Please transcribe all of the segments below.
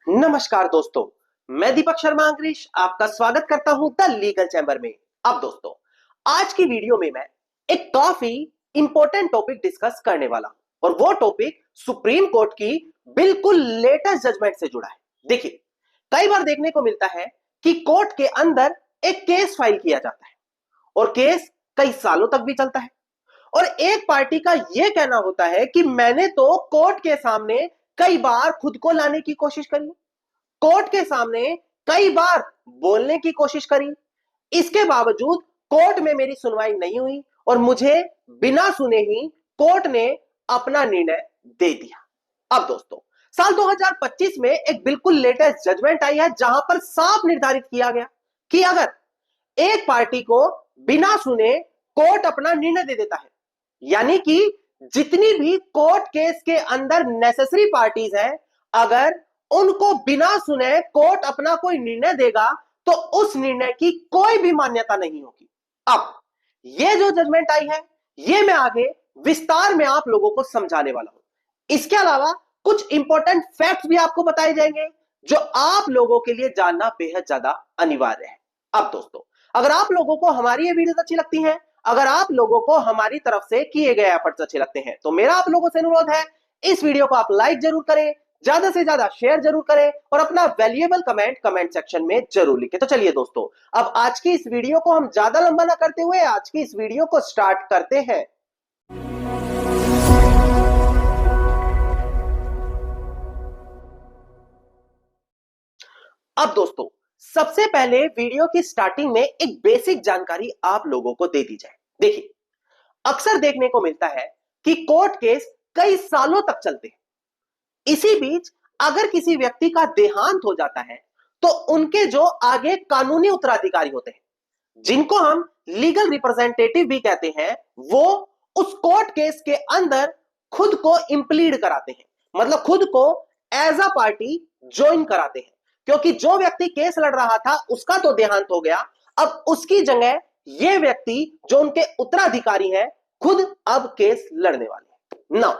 नमस्कार दोस्तों, मैं दीपक शर्मा अंग्रेश आपका स्वागत करता हूं द लीगल चैम्बर में। अब दोस्तों, आज की वीडियो में मैं एक काफी इंपॉर्टेंट टॉपिक डिस्कस करने वाला हूं और वो टॉपिक सुप्रीम कोर्ट की बिल्कुल लेटेस्ट जजमेंट से जुड़ा है। देखिए, कई बार देखने को मिलता है कि कोर्ट के अंदर एक केस फाइल किया जाता है और केस कई सालों तक भी चलता है और एक पार्टी का यह कहना होता है कि मैंने तो कोर्ट के सामने कई बार खुद को लाने की कोशिश करी, कोर्ट के सामने कई बार बोलने की कोशिश करी, इसके बावजूद कोर्ट में मेरी सुनवाई नहीं हुई और मुझे बिना सुने ही कोर्ट ने अपना निर्णय दे दिया। अब दोस्तों, साल 2025 में एक बिल्कुल लेटेस्ट जजमेंट आई है जहां पर साफ निर्धारित किया गया कि अगर एक पार्टी को बिना सुने कोर्ट अपना निर्णय दे देता है, यानी कि जितनी भी कोर्ट केस के अंदर नेसेसरी पार्टीज हैं, अगर उनको बिना सुने कोर्ट अपना कोई निर्णय देगा तो उस निर्णय की कोई भी मान्यता नहीं होगी। अब यह जो जजमेंट आई है, यह मैं आगे विस्तार में आप लोगों को समझाने वाला हूं। इसके अलावा कुछ इंपॉर्टेंट फैक्ट्स भी आपको बताए जाएंगे जो आप लोगों के लिए जानना बेहद ज्यादा अनिवार्य है। अब दोस्तों, अगर आप लोगों को हमारी ये वीडियोस अच्छी लगती हैं, अगर आप लोगों को हमारी तरफ से किए गए एफर्ट्स अच्छे लगते हैं, तो मेरा आप लोगों से अनुरोध है, इस वीडियो को आप लाइक जरूर करें, ज्यादा से ज्यादा शेयर जरूर करें और अपना वैल्यूएबल कमेंट सेक्शन में जरूर लिखें। तो चलिए दोस्तों, अब आज की इस वीडियो को हम ज्यादा लंबा ना करते हुए आज की इस वीडियो को स्टार्ट करते हैं। अब दोस्तों, सबसे पहले वीडियो की स्टार्टिंग में एक बेसिक जानकारी आप लोगों को दे दी जाए। देखिए, अक्सर देखने को मिलता है कि कोर्ट केस कई सालों तक चलते हैं। इसी बीच अगर किसी व्यक्ति का देहांत हो जाता है तो उनके जो आगे कानूनी उत्तराधिकारी होते हैं, जिनको हम लीगल रिप्रेजेंटेटिव भी कहते हैं, वो उस कोर्ट केस के अंदर खुद को इंप्लीड कराते हैं, मतलब खुद को एज अ पार्टी ज्वाइन कराते हैं, क्योंकि जो व्यक्ति केस लड़ रहा था उसका तो देहांत हो गया, अब उसकी जगह ये व्यक्ति जो उनके उत्तराधिकारी हैं खुद अब केस लड़ने वाले हैं। नाउ,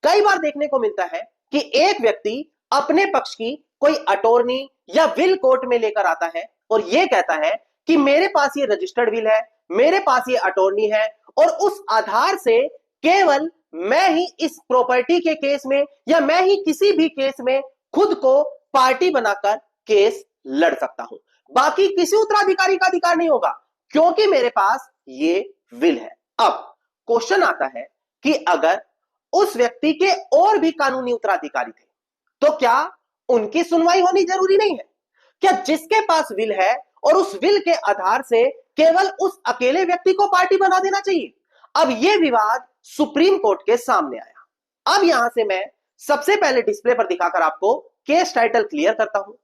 कई बार देखने को मिलता है कि एक व्यक्ति अपने पक्ष की कोई अटॉर्नी या विल कोर्ट में लेकर आता है और यह कहता है कि मेरे पास ये रजिस्टर्ड विल है, मेरे पास ये अटॉर्नी है और उस आधार से केवल मैं ही इस प्रॉपर्टी के केस में या मैं ही किसी भी केस में खुद को पार्टी बनाकर केस लड़ सकता हूं, बाकी किसी उत्तराधिकारी का अधिकार नहीं होगा क्योंकि मेरे पास ये विल है। अब क्वेश्चन आता है कि अगर उस व्यक्ति के और भी कानूनी उत्तराधिकारी थे तो क्या उनकी सुनवाई होनी जरूरी नहीं है? क्या जिसके पास विल है और उस विल के आधार से केवल उस अकेले व्यक्ति को पार्टी बना देना चाहिए? अब यह विवाद सुप्रीम कोर्ट के सामने आया। अब यहां से मैं सबसे पहले डिस्प्ले पर दिखाकर आपको केस टाइटल क्लियर करता हूं,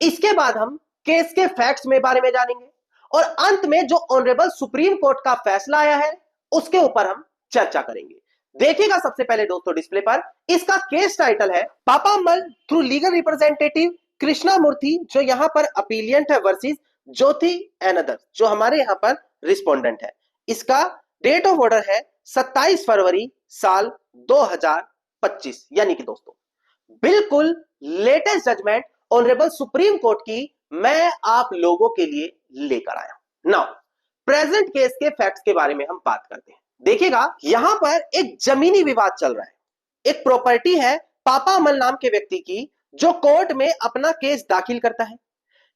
इसके बाद हम केस के फैक्ट्स में बारे में जानेंगे और अंत में जो ऑनरेबल सुप्रीम कोर्ट का फैसला आया है उसके ऊपर हम चर्चा करेंगे। देखिएगा सबसे पहले दोस्तों डिस्प्ले पर, इसका केस टाइटल है पापामल थ्रू लीगल रिप्रेजेंटेटिव कृष्णा मूर्ति, जो यहां पर अपीलियंट है, वर्सेस ज्योति एंड अदर्स, जो हमारे यहां पर रिस्पोंडेंट है। इसका डेट ऑफ ऑर्डर है 27 फरवरी साल 2025, यानी कि दोस्तों बिल्कुल latest judgement honourable supreme court की मैं आप लोगों के लिए लेकर आया हूं। नाउ, प्रेजेंट केस के फैक्ट्स के बारे में हम बात करते हैं। देखिएगा, यहां पर एक जमीनी विवाद चल रहा है, एक प्रॉपर्टी है पापा अमल नाम के व्यक्ति की जो कोर्ट में अपना केस दाखिल करता है।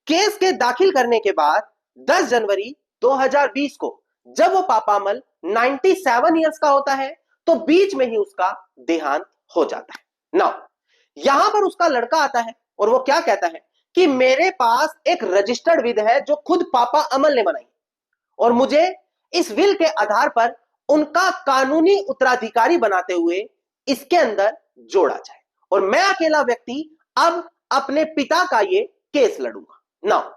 केस के दाखिल करने के बाद 10 जनवरी 2020 को जब वो पापा अमल 97 ईयर्स का होता है तो बीच में ही उसका देहांत हो जाता है। नाउ, यहां पर उसका लड़का आता है और वो क्या कहता है कि मेरे पास एक रजिस्टर्ड विल है जो खुद पापा अमल ने बनाई और मुझे इस विल के आधार पर उनका कानूनी उत्तराधिकारी बनाते हुए इसके अंदर जोड़ा जाए और मैं अकेला व्यक्ति अब अपने पिता का ये केस लड़ूंगा। नाउ,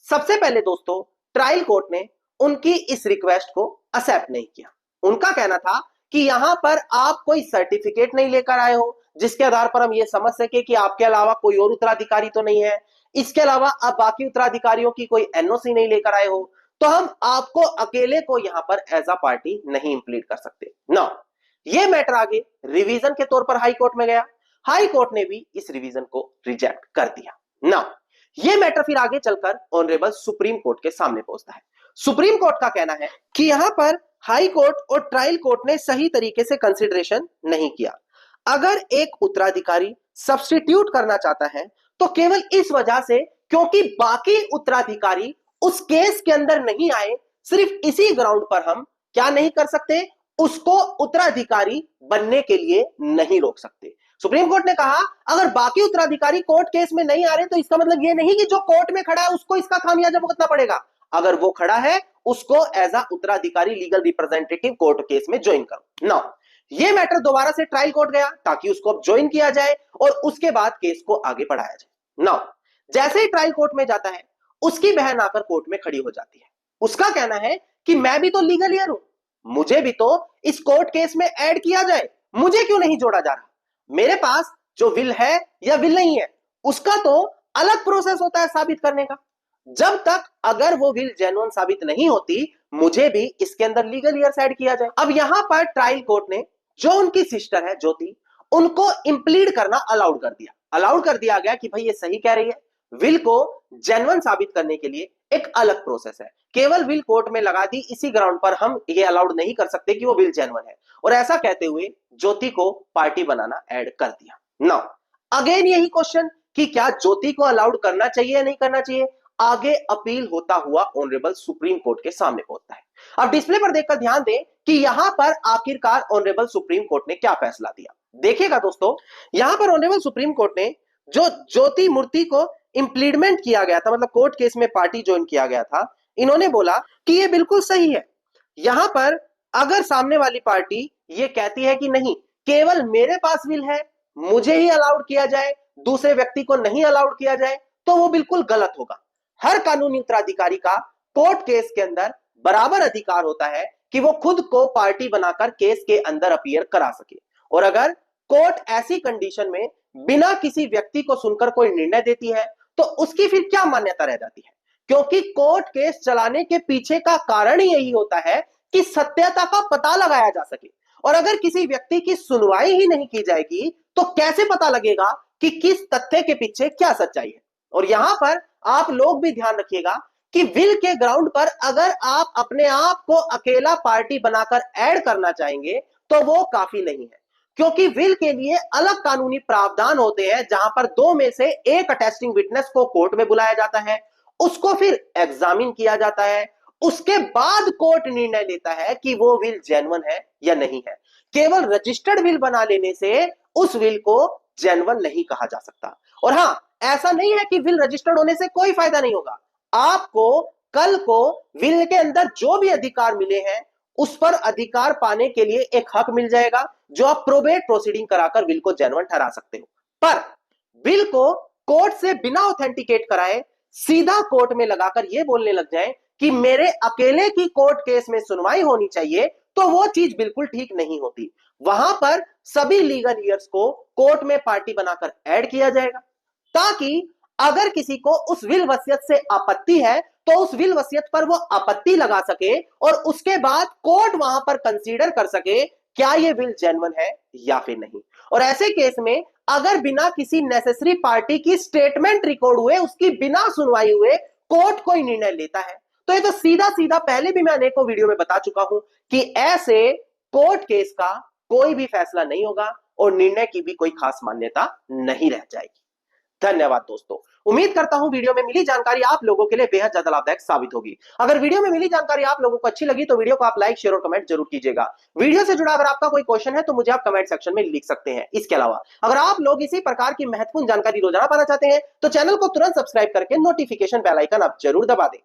सबसे पहले दोस्तों ट्रायल कोर्ट ने उनकी इस रिक्वेस्ट को एक्सेप्ट नहीं किया। उनका कहना था कि यहां पर आप कोई सर्टिफिकेट नहीं लेकर आए हो जिसके आधार पर हम ये समझ सके कि आपके अलावा कोई और उत्तराधिकारी तो नहीं है, इसके अलावा आप बाकी उत्तराधिकारियों की कोई एनओसी नहीं लेकर आए हो, तो हम आपको अकेले को यहां पर एज अ पार्टी नहीं इंप्लीड कर सकते ना। यह मैटर आगे रिवीजन के तौर पर हाई कोर्ट में गया, हाई कोर्ट ने भी इस रिवीजन को रिजेक्ट कर दिया। ना ये मैटर फिर आगे चलकर ऑनरेबल सुप्रीम कोर्ट के सामने पहुंचता है। सुप्रीम कोर्ट का कहना है कि यहां पर हाई कोर्ट और ट्रायल कोर्ट ने सही तरीके से कंसिडरेशन नहीं किया। अगर एक उत्तराधिकारी सब्स्टिट्यूट करना चाहता है तो केवल इस वजह से क्योंकि बाकी उत्तराधिकारी उस केस के अंदर नहीं आए, सिर्फ इसी ग्राउंड पर हम क्या नहीं कर सकते, उसको उत्तराधिकारी बनने के लिए नहीं रोक सकते। सुप्रीम कोर्ट ने कहा अगर बाकी उत्तराधिकारी कोर्ट केस में नहीं आ रहे तो इसका मतलब यह नहीं कि जो कोर्ट में खड़ा है उसको इसका खामियाजा भुगतना पड़ेगा। अगर वो खड़ा है उसको एज अ उत्तराधिकारी लीगल रिप्रेजेंटेटिव कोर्ट केस में ज्वाइन करो ना। ये मैटर दोबारा से ट्रायल कोर्ट गया ताकि उसको अब ज्वाइन किया जाए और उसके बाद केस को आगे बढ़ाया जाए ना। जैसे ही ट्रायल कोर्ट में जाता है उसकी बहन आकर कोर्ट में खड़ी हो जाती है। उसका कहना है कि मैं भी तो लीगल ईयर हूं, मुझे भी तो इस कोर्ट केस में ऐड किया जाए, मुझे क्यों नहीं जोड़ा जा रहा। मेरे पास जो विल है या विल नहीं है उसका तो अलग प्रोसेस होता है साबित करने का। जब तक अगर वो विल जेन्युइन साबित नहीं होती मुझे भी इसके अंदर लीगल ईयर्स ऐड किया जाए। अब यहां पर ट्रायल कोर्ट ने जो उनकी सिस्टर है ज्योति उनको इंप्लीड करना अलाउड कर दिया गया कि भाई ये सही कह रही है, विल को जेन्युइन साबित करने के लिए एक अलग प्रोसेस है। केवल विल कोर्ट में लगा दी इसी ग्राउंड पर हम ये अलाउड नहीं कर सकते कि वो विल जेन्युइन है। और ऐसा कहते हुए ज्योति को पार्टी बनाना ऐड कर दिया। नाउ अगेन यही क्वेश्चन कि क्या ज्योति को अलाउड करना चाहिए या नहीं करना चाहिए, आगे अपील होता हुआ ऑनरेबल सुप्रीम कोर्ट के सामने पहुंचता है। अब डिस्प्ले पर देखकर ध्यान दें कि यहां पर आखिरकार ऑनरेबल सुप्रीम कोर्ट ने क्या फैसला दिया। देखिएगा दोस्तों, यहां पर ऑनरेबल सुप्रीम कोर्ट ने जो ज्योति मूर्ति को इंप्लीडमेंट किया गया था, मतलब कोर्ट केस में पार्टी ज्वाइन किया गया था, इन्होंने बोला कि ये बिल्कुल सही है। यहां पर अगर सामने वाली पार्टी ये कहती है कि नहीं केवल मेरे पास विल है, मुझे ही अलाउड किया जाए, दूसरे व्यक्ति को नहीं अलाउड किया जाए, तो वो बिल्कुल गलत होगा। हर कानूनी उत्तराधिकारी का कोर्ट केस के अंदर बराबर अधिकार होता है कि वो खुद को पार्टी बनाकर केस के अंदर अपीयर करा सके। और अगर कोर्ट ऐसी कंडीशन में बिना किसी व्यक्ति को सुनकर कोई निर्णय देती है तो उसकी फिर क्या मान्यता रह जाती है, क्योंकि कोर्ट केस चलाने के पीछे का कारण ही यही होता है कि सत्यता का पता लगाया जा सके। और अगर किसी व्यक्ति की सुनवाई ही नहीं की जाएगी तो कैसे पता लगेगा कि किस तथ्य के पीछे क्या सच्चाई है। और यहां पर आप लोग भी ध्यान रखिएगा कि विल के ग्राउंड पर अगर आप अपने आप को अकेला पार्टी बनाकर ऐड करना चाहेंगे तो वो काफी नहीं है, क्योंकि विल के लिए अलग कानूनी प्रावधान होते हैं जहां पर दो में से एक अटेस्टिंग विटनेस को कोर्ट में बुलाया जाता है, उसको फिर एग्जामिन किया जाता है, उसके बाद कोर्ट निर्णय लेता है कि वो विल जेन्युइन है या नहीं है। केवल रजिस्टर्ड विल बना लेने से उस विल को जेन्युइन नहीं कहा जा सकता। और हां, ऐसा नहीं है कि विल रजिस्टर्ड होने से कोई फायदा नहीं होगा। आपको कल को विल के अंदर जो भी अधिकार मिले हैं उस पर अधिकार पाने के लिए एक हक मिल जाएगा जो आप प्रोबेट प्रोसीडिंग कराकर विल को जेन्युइन ठहरा सकते हो। पर विल को कोर्ट से बिना ऑथेंटिकेट कराए सीधा कोर्ट में लगाकर यह बोलने लग जाए कि मेरे अकेले की कोर्ट केस में सुनवाई होनी चाहिए, तो वो चीज बिल्कुल ठीक नहीं होती। वहां पर सभी लीगल ईयर्स को कोर्ट में पार्टी बनाकर ऐड किया जाएगा ताकि अगर किसी को उस विल वसीयत से आपत्ति है तो उस विल वसीयत पर वो आपत्ति लगा सके और उसके बाद कोर्ट वहां पर कंसीडर कर सके क्या ये विल जेन्युइन है या फिर नहीं। और ऐसे केस में अगर बिना किसी नेसेसरी पार्टी की स्टेटमेंट रिकॉर्ड हुए, उसकी बिना सुनवाई हुए कोर्ट कोई निर्णय लेता है, तो ये तो सीधा सीधा पहले भी मैं अनेकों वीडियो में बता चुका हूं कि ऐसे कोर्ट केस का कोई भी फैसला नहीं होगा और निर्णय की भी कोई खास मान्यता नहीं रह जाएगी। धन्यवाद दोस्तों, उम्मीद करता हूं वीडियो में मिली जानकारी आप लोगों के लिए बेहद ज्यादा लाभदायक साबित होगी। अगर वीडियो में मिली जानकारी आप लोगों को अच्छी लगी तो वीडियो को आप लाइक, शेयर और कमेंट जरूर कीजिएगा। वीडियो से जुड़ा अगर आपका कोई क्वेश्चन है तो मुझे आप कमेंट सेक्शन में लिख सकते हैं। इसके अलावा अगर आप लोग इसी प्रकार की महत्वपूर्ण जानकारी रोजाना पाना चाहते हैं तो चैनल को तुरंत सब्सक्राइब करके नोटिफिकेशन बेल आइकन आप जरूर दबा दें।